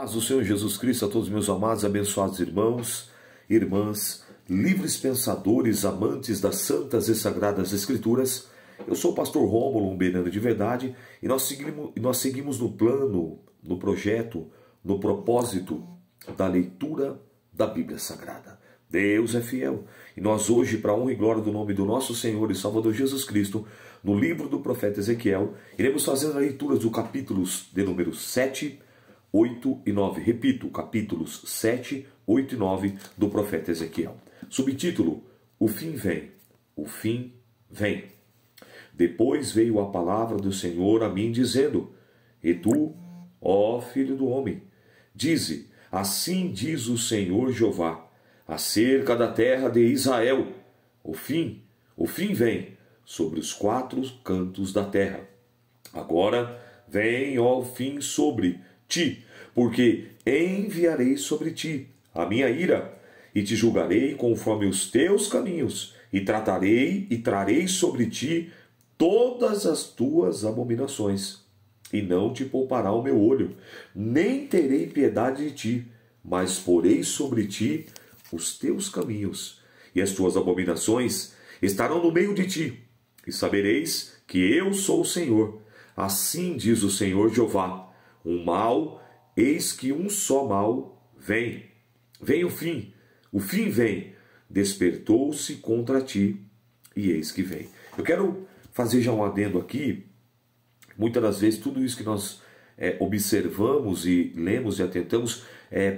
Paz do Senhor Jesus Cristo a todos meus amados e abençoados irmãos, irmãs, livres pensadores, amantes das santas e sagradas escrituras. Eu sou o pastor Rômulo, um beirando de verdade, e nós seguimos no plano, no projeto, no propósito da leitura da Bíblia Sagrada. Deus é fiel. E nós hoje, para a honra e glória do nome do nosso Senhor e Salvador Jesus Cristo, no livro do profeta Ezequiel, iremos fazer a leitura dos capítulos de número 7, 8 e 9. Repito, capítulos 7, 8 e 9 do profeta Ezequiel. Subtítulo: O fim vem, o fim vem. Depois veio a palavra do Senhor a mim dizendo: E tu, ó filho do homem, dize: Assim diz o Senhor Jeová, acerca da terra de Israel: o fim vem sobre os quatro cantos da terra. Agora vem, ó fim, sobre ti, porque enviarei sobre ti a minha ira, e te julgarei conforme os teus caminhos, e trarei sobre ti todas as tuas abominações, e não te poupará o meu olho, nem terei piedade de ti, mas porei sobre ti os teus caminhos, e as tuas abominações estarão no meio de ti, e sabereis que eu sou o Senhor. Assim diz o Senhor Jeová: um mal, eis que um só mal vem. Vem o fim vem, despertou-se contra ti, e eis que vem. Eu quero fazer já um adendo aqui. Muitas das vezes tudo isso que nós observamos e lemos e atentamos,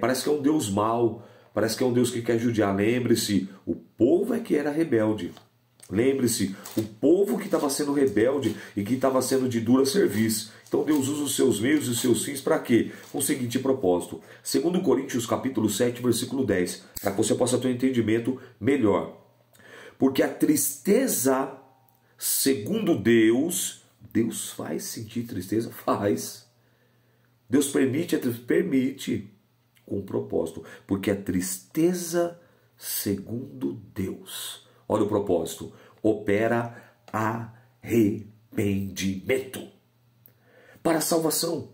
parece que é um Deus mau, parece que é um Deus que quer judiar. Lembre-se, o povo é que era rebelde. Lembre-se, o povo que estava sendo rebelde e que estava sendo de dura serviço. Então Deus usa os seus meios e os seus fins para quê? Com o seguinte propósito. 2 Coríntios capítulo 7, versículo 10, para que você possa ter um entendimento melhor. Porque a tristeza, segundo Deus faz sentir tristeza? Faz. Deus permite com propósito. Porque a tristeza, segundo Deus, olha o propósito, opera arrependimento para a salvação,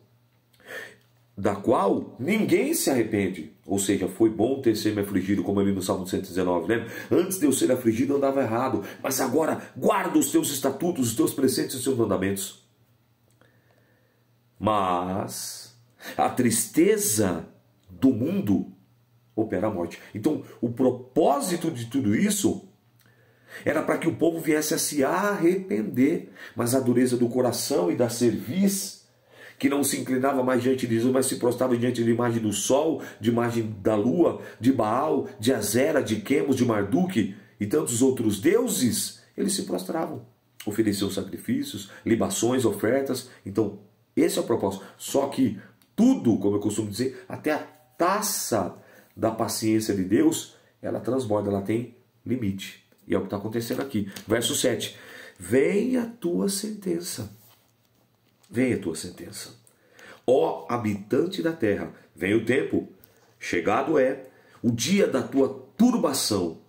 da qual ninguém se arrepende. Ou seja, foi bom ter sido afligido, como ali no Salmo 119, né? Antes de eu ser afligido, eu andava errado, mas agora guardo os teus estatutos, os teus preceitos e os teus mandamentos. Mas a tristeza do mundo opera a morte. Então, o propósito de tudo isso era para que o povo viesse a se arrepender, mas a dureza do coração e da cerviz, que não se inclinava mais diante de Deus, mas se prostrava diante da imagem do sol, de imagem da lua, de Baal, de Azera, de Quemos, de Marduk e tantos outros deuses, eles se prostravam, ofereciam sacrifícios, libações, ofertas. Então, esse é o propósito. Só que tudo, como eu costumo dizer, até a taça da paciência de Deus, ela transborda, ela tem limite. E é o que está acontecendo aqui. Verso 7. Vem a tua sentença. Vem a tua sentença. Ó habitante da terra, vem o tempo. Chegado é o dia da tua turbação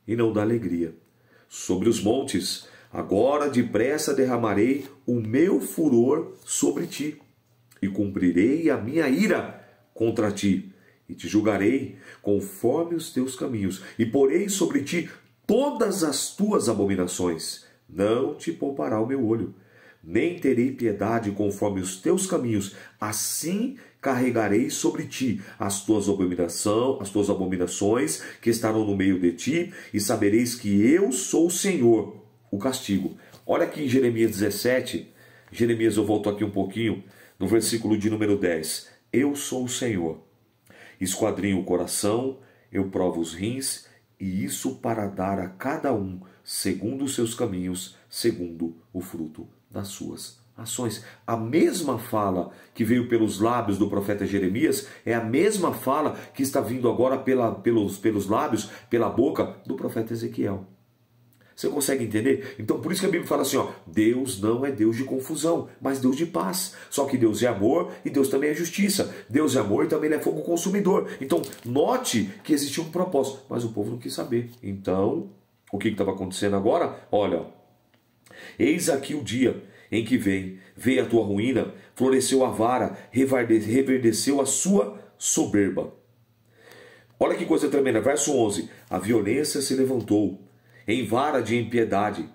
e não da alegria. Sobre os montes, agora depressa derramarei o meu furor sobre ti, e cumprirei a minha ira contra ti, e te julgarei conforme os teus caminhos, e porei sobre ti todas as tuas abominações. Não te poupará o meu olho, nem terei piedade conforme os teus caminhos. Assim carregarei sobre ti as tuas abominações que estarão no meio de ti, e sabereis que eu sou o Senhor, o castigo. Olha aqui em Jeremias 17, Jeremias, eu volto aqui um pouquinho, no versículo de número 10. Eu sou o Senhor, esquadrinho o coração, eu provo os rins, e isso para dar a cada um segundo os seus caminhos, segundo o fruto das suas ações. A mesma fala que veio pelos lábios do profeta Jeremias é a mesma fala que está vindo agora pelos lábios, pela boca do profeta Ezequiel. Você consegue entender? Então por isso que a Bíblia fala assim, ó, Deus não é Deus de confusão, mas Deus de paz. Só que Deus é amor e Deus também é justiça. Deus é amor e também ele é fogo consumidor. Então note que existia um propósito, mas o povo não quis saber. Então, o que estava acontecendo agora? Olha, eis aqui o dia em que veio a tua ruína, floresceu a vara, reverdeceu a sua soberba. Olha que coisa tremenda, verso 11. A violência se levantou em vara de impiedade.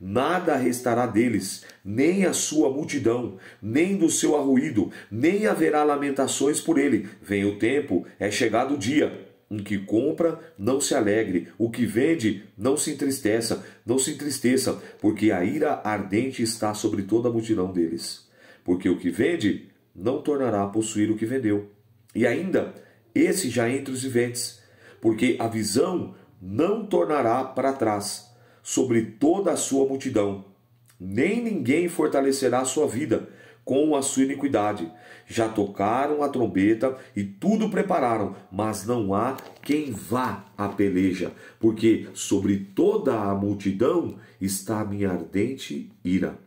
Nada restará deles, nem a sua multidão, nem do seu arruído, nem haverá lamentações por ele. Vem o tempo, é chegado o dia. O que compra, não se alegre. O que vende, não se entristeça, porque a ira ardente está sobre toda a multidão deles. Porque o que vende, não tornará a possuir o que vendeu. E ainda, esse já entre os viventes, porque a visão não tornará para trás sobre toda a sua multidão, nem ninguém fortalecerá a sua vida com a sua iniquidade. Já tocaram a trombeta e tudo prepararam, mas não há quem vá à peleja, porque sobre toda a multidão está a minha ardente ira.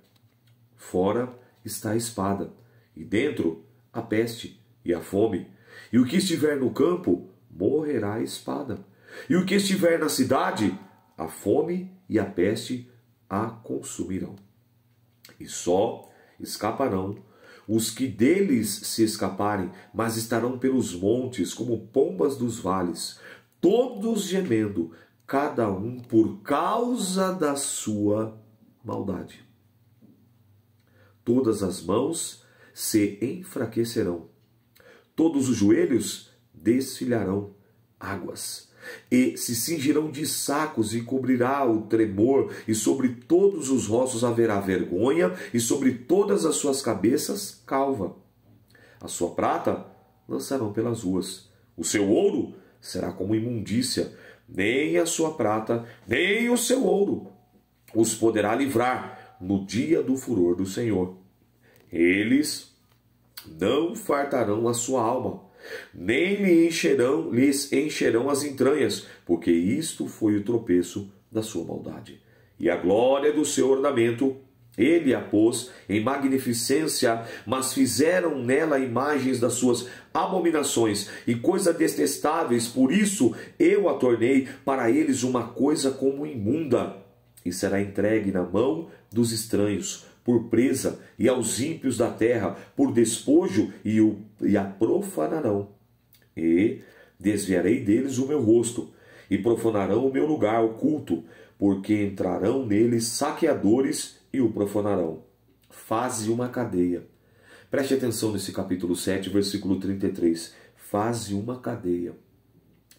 Fora está a espada, e dentro a peste e a fome. E o que estiver no campo morrerá a espada. E o que estiver na cidade, a fome e a peste a consumirão. E só escaparão os que deles se escaparem, mas estarão pelos montes como pombas dos vales, todos gemendo, cada um por causa da sua maldade. Todas as mãos se enfraquecerão, todos os joelhos desfilharão águas, e se cingirão de sacos, e cobrirá o tremor, e sobre todos os rostos haverá vergonha, e sobre todas as suas cabeças calva. A sua prata lançarão pelas ruas, o seu ouro será como imundícia, nem a sua prata, nem o seu ouro os poderá livrar no dia do furor do Senhor. Eles não fartarão a sua alma, nem lhes encherão as entranhas, porque isto foi o tropeço da sua maldade. E a glória do seu ornamento, ele a pôs em magnificência, mas fizeram nela imagens das suas abominações e coisas detestáveis, por isso eu a tornei para eles uma coisa como imunda, e será entregue na mão dos estranhos, por presa, e aos ímpios da terra, por despojo, e a profanarão. E desviarei deles o meu rosto, e profanarão o meu lugar oculto, porque entrarão neles saqueadores e o profanarão. Faze uma cadeia. Preste atenção nesse capítulo 7, versículo 33. Faze uma cadeia,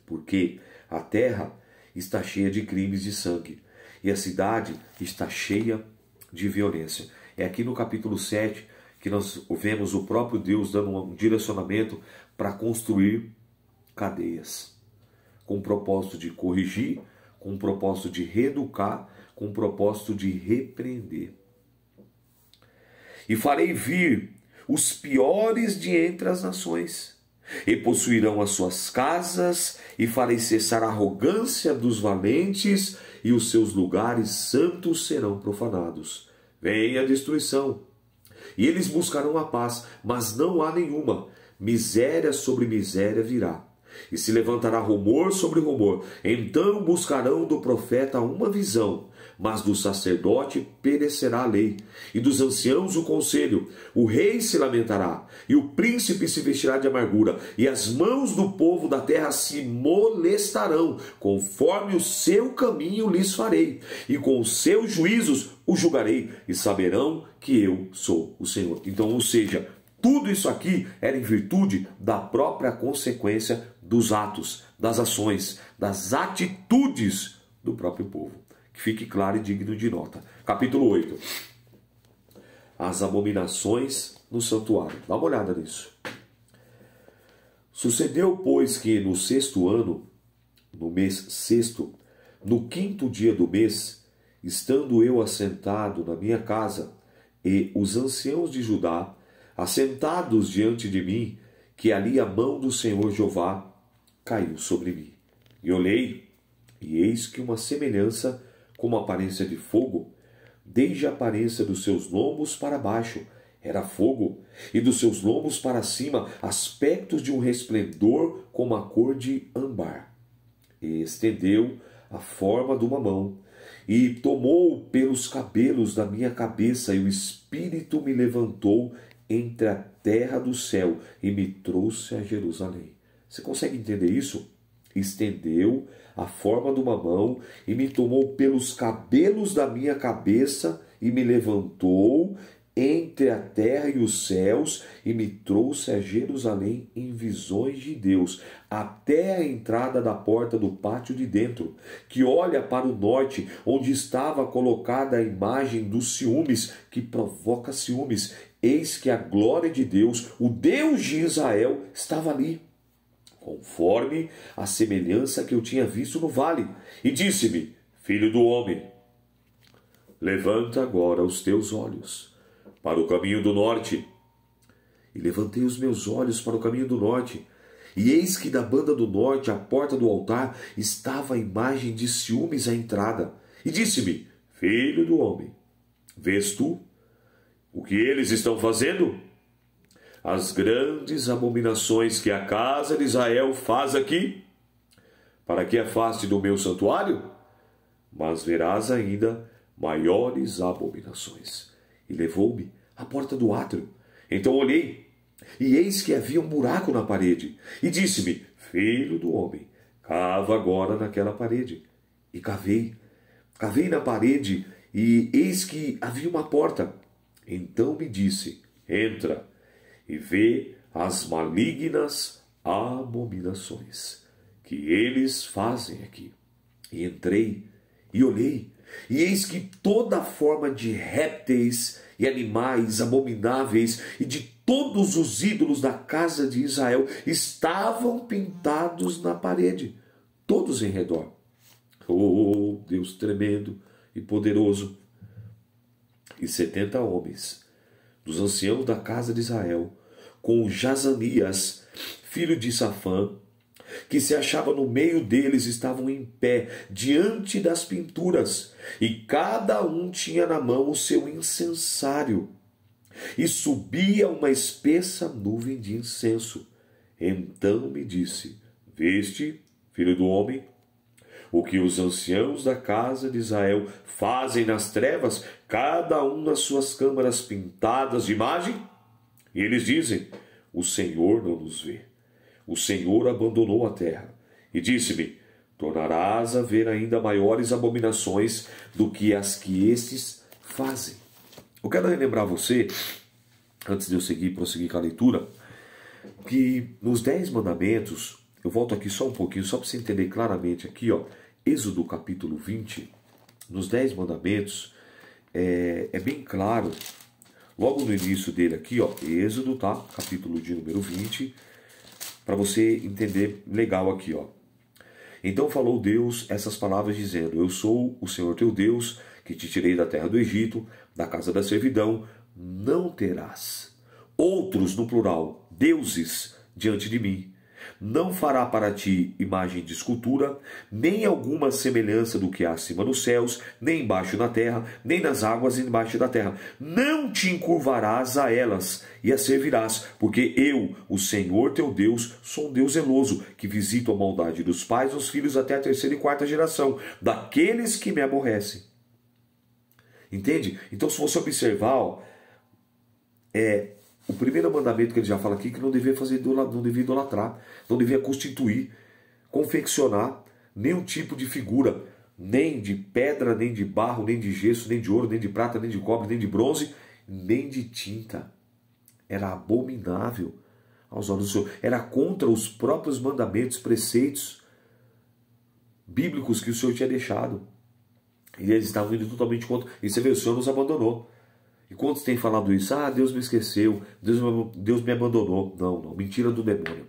porque a terra está cheia de crimes de sangue, e a cidade está cheia de violência. É aqui no capítulo 7 que nós vemos o próprio Deus dando um direcionamento para construir cadeias, com o propósito de corrigir, com o propósito de reeducar, com o propósito de repreender. E farei vir os piores de entre as nações, e possuirão as suas casas, e farei cessar a arrogância dos valentes, e os seus lugares santos serão profanados. Vem a destruição, e eles buscarão a paz, mas não há nenhuma. Miséria sobre miséria virá, e se levantará rumor sobre rumor. Então buscarão do profeta uma visão, mas do sacerdote perecerá a lei, e dos anciãos o conselho. O rei se lamentará, e o príncipe se vestirá de amargura, e as mãos do povo da terra se molestarão, conforme o seu caminho lhes farei, e com os seus juízos o julgarei, e saberão que eu sou o Senhor. Então, ou seja, tudo isso aqui era em virtude da própria consequência dos atos, das ações, das atitudes do próprio povo. Que fique claro e digno de nota. Capítulo 8. As abominações no santuário. Dá uma olhada nisso. Sucedeu, pois, que no sexto ano, no mês sexto, no quinto dia do mês, estando eu assentado na minha casa, e os anciãos de Judá, assentados diante de mim, que ali a mão do Senhor Jeová caiu sobre mim. E olhei, e eis que uma semelhança, como aparência de fogo, desde a aparência dos seus lombos para baixo, era fogo, e dos seus lombos para cima, aspectos de um resplendor como a cor de âmbar. E estendeu a forma de uma mão, e tomou pelos cabelos da minha cabeça, e o Espírito me levantou entre a terra do céu e me trouxe a Jerusalém. Você consegue entender isso? Estendeu a forma de uma mão e me tomou pelos cabelos da minha cabeça e me levantou entre a terra e os céus e me trouxe a Jerusalém em visões de Deus, até a entrada da porta do pátio de dentro, que olha para o norte, onde estava colocada a imagem dos ciúmes, que provoca ciúmes. Eis que a glória de Deus, o Deus de Israel, estava ali, conforme a semelhança que eu tinha visto no vale. E disse-me: filho do homem, levanta agora os teus olhos para o caminho do norte. E levantei os meus olhos para o caminho do norte, e eis que da banda do norte, à porta do altar, estava a imagem de ciúmes à entrada. E disse-me: filho do homem, vês tu o que eles estão fazendo? As grandes abominações que a casa de Israel faz aqui, para que afaste do meu santuário? Mas verás ainda maiores abominações. E levou-me à porta do átrio. Então olhei, e eis que havia um buraco na parede. E disse-me: filho do homem, cava agora naquela parede. E cavei na parede, e eis que havia uma porta. Então me disse: entra e vê as malignas abominações que eles fazem aqui. E entrei e olhei, e eis que toda forma de répteis e animais abomináveis e de todos os ídolos da casa de Israel estavam pintados na parede, todos em redor. Oh, Deus tremendo e poderoso! E 70 homens, dos anciãos da casa de Israel, com Jazanias, filho de Safã, que se achava no meio deles, estavam em pé diante das pinturas, e cada um tinha na mão o seu incensário, e subia uma espessa nuvem de incenso. Então me disse: veste, filho do homem, o que os anciãos da casa de Israel fazem nas trevas, cada um nas suas câmaras pintadas de imagem? E eles dizem: o Senhor não nos vê. O Senhor abandonou a terra. E disse-me: tornarás a ver ainda maiores abominações do que as que estes fazem. Eu quero relembrar você, antes de eu prosseguir com a leitura, que nos 10 mandamentos, eu volto aqui só um pouquinho, só para você entender claramente aqui, ó, Êxodo capítulo 20, nos 10 mandamentos, é bem claro, logo no início dele aqui, ó, Êxodo, tá? Capítulo de número 20, para você entender legal aqui, ó. Então falou Deus essas palavras dizendo: eu sou o Senhor teu Deus, que te tirei da terra do Egito, da casa da servidão. Não terás outros, no plural, deuses diante de mim. Não fará para ti imagem de escultura, nem alguma semelhança do que há acima nos céus, nem embaixo na terra, nem nas águas embaixo da terra. Não te encurvarás a elas e as servirás, porque eu, o Senhor teu Deus, sou um Deus zeloso, que visito a maldade dos pais nos filhos até a 3ª e 4ª geração, daqueles que me aborrecem. Entende? Então, se você observar, ó, o primeiro mandamento que ele já fala aqui, que não devia não devia idolatrar, não devia constituir, confeccionar nenhum tipo de figura, nem de pedra, nem de barro, nem de gesso, nem de ouro, nem de prata, nem de cobre, nem de bronze, nem de tinta. Era abominável aos olhos do Senhor. Era contra os próprios mandamentos, preceitos bíblicos que o Senhor tinha deixado. E eles estavam indo totalmente contra. E você vê, o Senhor nos abandonou. E quantos têm falado isso? Ah, Deus me esqueceu, Deus me abandonou. Não, não, mentira do demônio.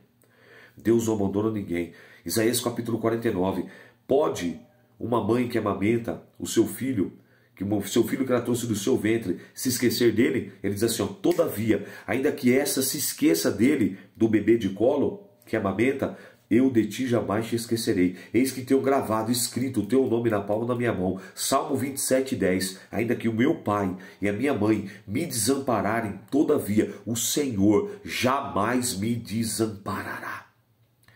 Deus não abandona ninguém. Isaías capítulo 49. Pode uma mãe que amamenta o seu filho, que ela trouxe do seu ventre, se esquecer dele? Ele diz assim, ó, todavia, ainda que essa se esqueça dele, do bebê de colo, que amamenta, eu de ti jamais te esquecerei. Eis que tenho gravado, escrito o teu nome na palma da minha mão. Salmo 27:10. Ainda que o meu pai e a minha mãe me desampararem, todavia o Senhor jamais me desamparará.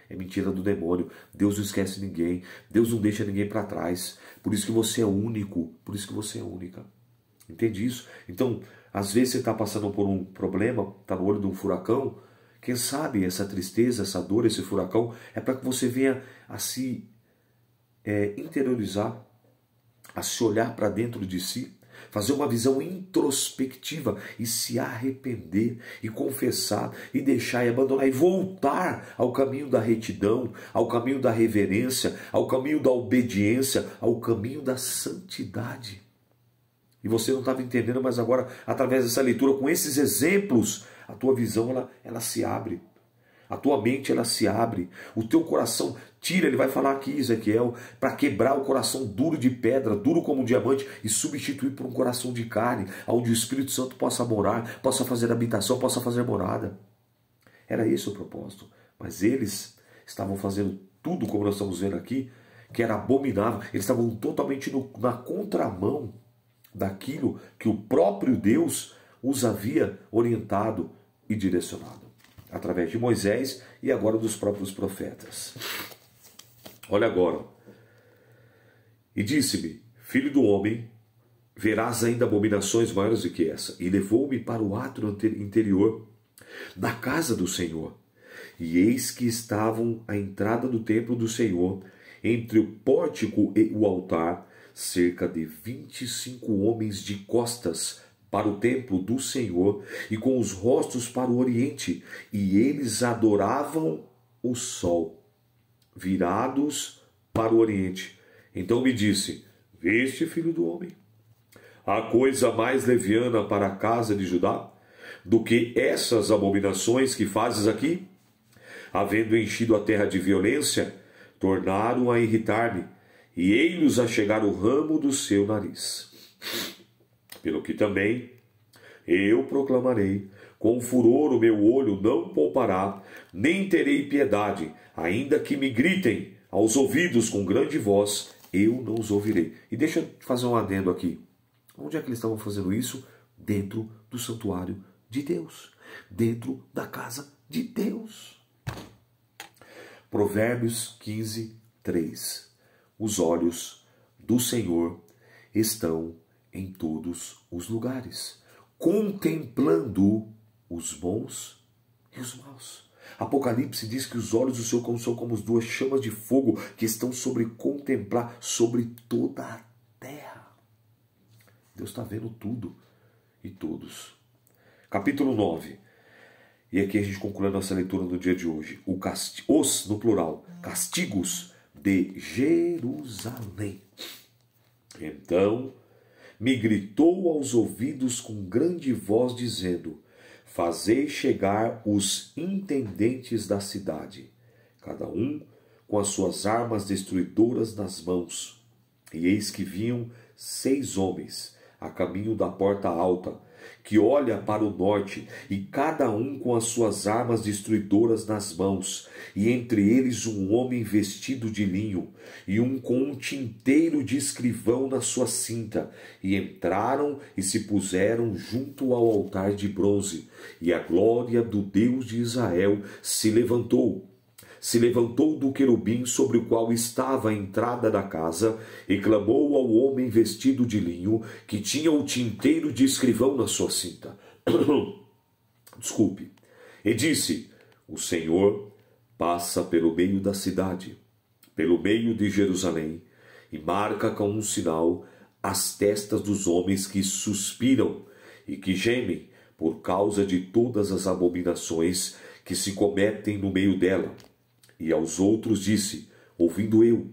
É mentira do demônio. Deus não esquece ninguém. Deus não deixa ninguém para trás. Por isso que você é único. Por isso que você é única. Entende isso? Então, Às vezes você está passando por um problema, está no olho de um furacão. Quem sabe essa tristeza, essa dor, esse furacão é para que você venha a se interiorizar, a se olhar para dentro de si, fazer uma visão introspectiva e se arrepender e confessar e deixar e abandonar e voltar ao caminho da retidão, ao caminho da reverência, ao caminho da obediência, ao caminho da santidade. E você não estava entendendo, mas agora, através dessa leitura, com esses exemplos, a tua visão ela se abre. A tua mente ela se abre. O teu coração tira, ele vai falar aqui, Ezequiel, para quebrar o coração duro de pedra, duro como um diamante, e substituir por um coração de carne, onde o Espírito Santo possa morar, possa fazer habitação, possa fazer morada. Era esse o propósito. Mas eles estavam fazendo tudo, como nós estamos vendo aqui, que era abominável. Eles estavam totalmente na contramão daquilo que o próprio Deus os havia orientado e direcionado, através de Moisés e agora dos próprios profetas. Olha agora. E disse-me, filho do homem, verás ainda abominações maiores do que essa. E levou-me para o átrio interior da casa do Senhor. E eis que estavam à entrada do templo do Senhor, entre o pórtico e o altar, cerca de 25 homens de costas para o templo do Senhor e com os rostos para o oriente, e eles adoravam o sol, virados para o oriente. Então me disse, viste, filho do homem, há coisa mais leviana para a casa de Judá do que essas abominações que fazes aqui? Havendo enchido a terra de violência, tornaram a irritar-me, e ei-los a chegar o ramo do seu nariz. Pelo que também eu proclamarei, com furor o meu olho não poupará, nem terei piedade, ainda que me gritem aos ouvidos com grande voz, eu não os ouvirei. E deixa eu fazer um adendo aqui. Onde é que eles estavam fazendo isso? Dentro do santuário de Deus, dentro da casa de Deus. Provérbios 15, 3. Os olhos do Senhor estão em todos os lugares, contemplando os bons e os maus. Apocalipse diz que os olhos do Senhor são como as duas chamas de fogo que estão sobre contemplar sobre toda a terra. Deus está vendo tudo e todos. Capítulo 9. E aqui a gente conclui a nossa leitura no dia de hoje. Os, no plural, castigos de Jerusalém. Então me gritou aos ouvidos com grande voz, dizendo, fazei chegar os intendentes da cidade, cada um com as suas armas destruidoras nas mãos. E eis que vinham 6 homens a caminho da porta alta, que olha para o norte, e cada um com as suas armas destruidoras nas mãos, e entre eles um homem vestido de linho, e um com um tinteiro de escrivão na sua cinta, e entraram e se puseram junto ao altar de bronze, e a glória do Deus de Israel se levantou do querubim sobre o qual estava a entrada da casa, e clamou ao homem vestido de linho, que tinha o tinteiro de escrivão na sua cinta. Desculpe. E disse, o Senhor passa pelo meio da cidade, pelo meio de Jerusalém, e marca com um sinal as testas dos homens que suspiram e que gemem por causa de todas as abominações que se cometem no meio dela. E aos outros disse, ouvindo eu,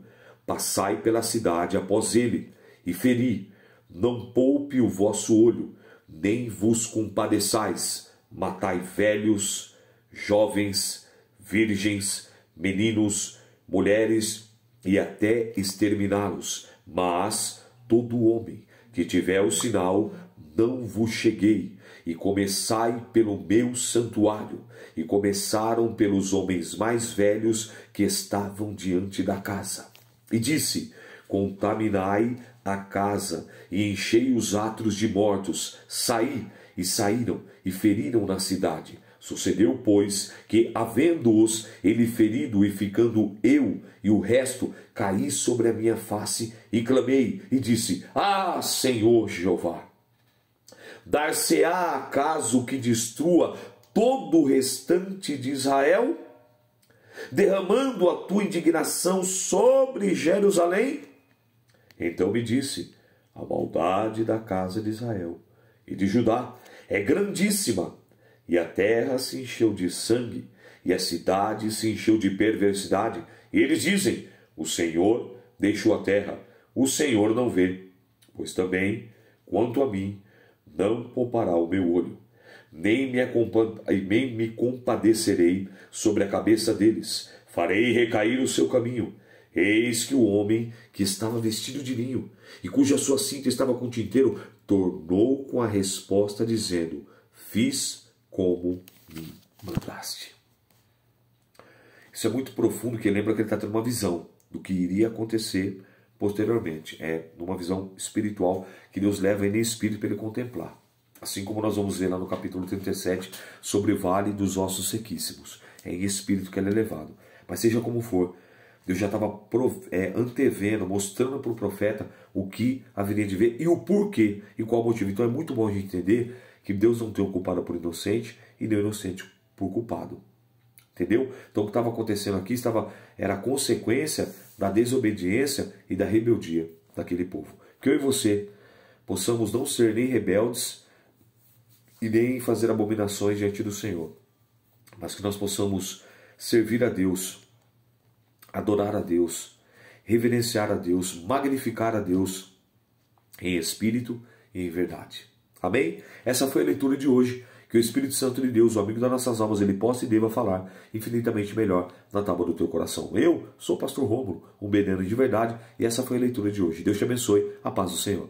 passai pela cidade após ele, e feri, não poupe o vosso olho, nem vos compadeçais, matai velhos, jovens, virgens, meninos, mulheres, e até exterminá-los. Mas todo homem que tiver o sinal, não vos cheguei, e começai pelo meu santuário. E começaram pelos homens mais velhos que estavam diante da casa. E disse, contaminai a casa, e enchei os átrios de mortos. Saí, e saíram, e feriram na cidade. Sucedeu, pois, que, havendo-os ele ferido, e ficando eu e o resto, caí sobre a minha face, e clamei, e disse, ah, Senhor Jeová, Dar-se-á acaso que destrua todo o restante de Israel, derramando a tua indignação sobre Jerusalém? Então me disse: a maldade da casa de Israel e de Judá é grandíssima, e a terra se encheu de sangue, e a cidade se encheu de perversidade. E eles dizem: o Senhor deixou a terra, o Senhor não vê. Pois também, quanto a mim, não poupará o meu olho, nem me compadecerei sobre a cabeça deles. Farei recair o seu caminho. Eis que o homem que estava vestido de linho, e cuja sua cinta estava com tinteiro, tornou com a resposta, dizendo: fiz como me mandaste. Isso é muito profundo, que lembra que ele está tendo uma visão do que iria acontecer posteriormente. É numa visão espiritual que Deus leva ele em espírito para ele contemplar. Assim como nós vamos ver lá no capítulo 37 sobre o vale dos ossos sequíssimos. É em espírito que ele é levado. Mas seja como for, Deus já estava antevendo, mostrando para o profeta o que haveria de ver e o porquê e qual o motivo. Então é muito bom a gente entender que Deus não tem o culpado por inocente e nem o inocente por culpado. Entendeu? Então o que estava acontecendo aqui era a consequência da desobediência e da rebeldia daquele povo. Que eu e você possamos não ser nem rebeldes e nem fazer abominações diante do Senhor, mas que nós possamos servir a Deus, adorar a Deus, reverenciar a Deus, magnificar a Deus em espírito e em verdade. Amém? Essa foi a leitura de hoje. Que o Espírito Santo de Deus, o amigo das nossas almas, ele possa e deva falar infinitamente melhor na tábua do teu coração. Eu sou o pastor Rômulo, um beneno de verdade, e essa foi a leitura de hoje. Deus te abençoe. A paz do Senhor.